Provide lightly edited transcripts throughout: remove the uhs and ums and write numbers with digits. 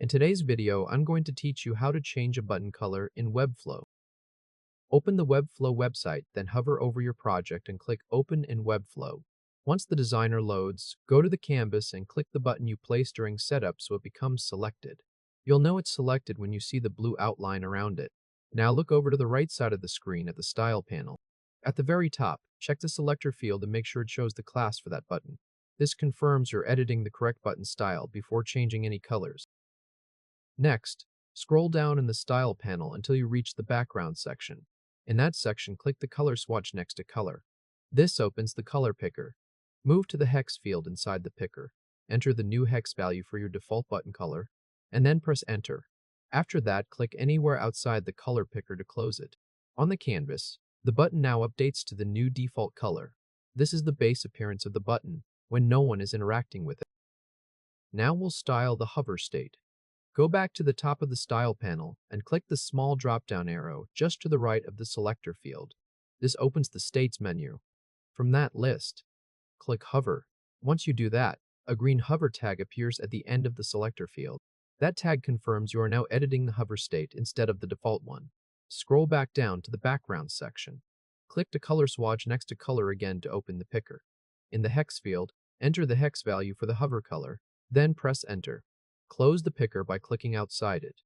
In today's video, I'm going to teach you how to change a button color in Webflow. Open the Webflow website, then hover over your project and click Open in Webflow. Once the designer loads, go to the canvas and click the button you placed during setup so it becomes selected. You'll know it's selected when you see the blue outline around it. Now look over to the right side of the screen at the Style panel. At the very top, check the Selector field and make sure it shows the class for that button. This confirms you're editing the correct button style before changing any colors. Next, scroll down in the Style panel until you reach the Background section. In that section, click the color swatch next to Color. This opens the color picker. Move to the hex field inside the picker. Enter the new hex value for your default button color, and then press Enter. After that, click anywhere outside the color picker to close it. On the canvas, the button now updates to the new default color. This is the base appearance of the button when no one is interacting with it. Now we'll style the hover state. Go back to the top of the Style panel and click the small drop-down arrow just to the right of the Selector field. This opens the States menu. From that list, click Hover. Once you do that, a green hover tag appears at the end of the Selector field. That tag confirms you are now editing the hover state instead of the default one. Scroll back down to the Background section. Click the color swatch next to Color again to open the picker. In the hex field, enter the hex value for the hover color, then press Enter. Close the picker by clicking outside it.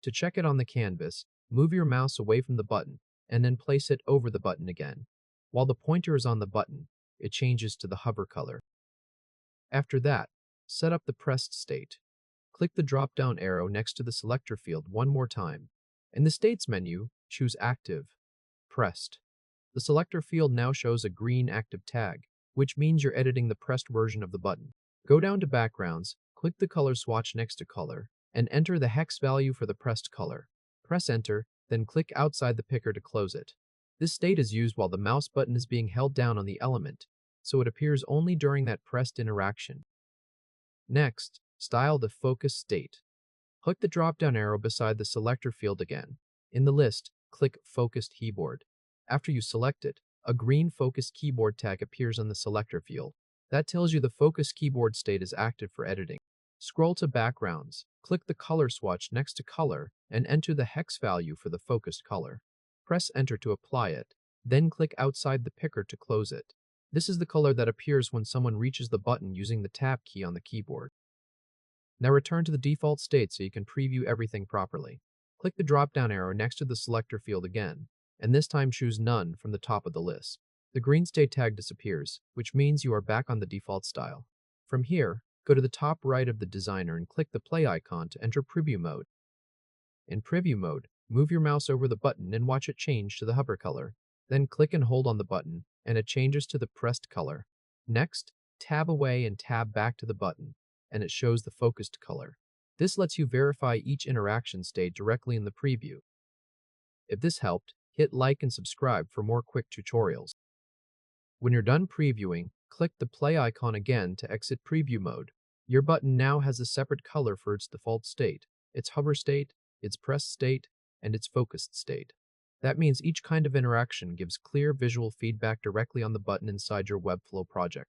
To check it on the canvas, move your mouse away from the button and then place it over the button again. While the pointer is on the button, it changes to the hover color. After that, set up the pressed state. Click the drop-down arrow next to the Selector field one more time. In the States menu, choose Active. Pressed. The Selector field now shows a green active tag, which means you're editing the pressed version of the button. Go down to Backgrounds, click the color swatch next to Color, and enter the hex value for the pressed color. Press Enter, then click outside the picker to close it. This state is used while the mouse button is being held down on the element, so it appears only during that pressed interaction. Next, style the focus state. Click the drop-down arrow beside the Selector field again. In the list, click Focused Keyboard. After you select it, a green Focused Keyboard tag appears on the Selector field. That tells you the focus keyboard state is active for editing. Scroll to Backgrounds, click the color swatch next to Color, and enter the hex value for the focused color. Press Enter to apply it, then click outside the picker to close it. This is the color that appears when someone reaches the button using the Tab key on the keyboard. Now return to the default state so you can preview everything properly. Click the drop-down arrow next to the Selector field again, and this time choose None from the top of the list. The green state tag disappears, which means you are back on the default style. From here, go to the top right of the designer and click the play icon to enter preview mode. In preview mode, move your mouse over the button and watch it change to the hover color. Then click and hold on the button, and it changes to the pressed color. Next, tab away and tab back to the button, and it shows the focused color. This lets you verify each interaction state directly in the preview. If this helped, hit like and subscribe for more quick tutorials. When you're done previewing, click the play icon again to exit preview mode. Your button now has a separate color for its default state, its hover state, its pressed state, and its focused state. That means each kind of interaction gives clear visual feedback directly on the button inside your Webflow project.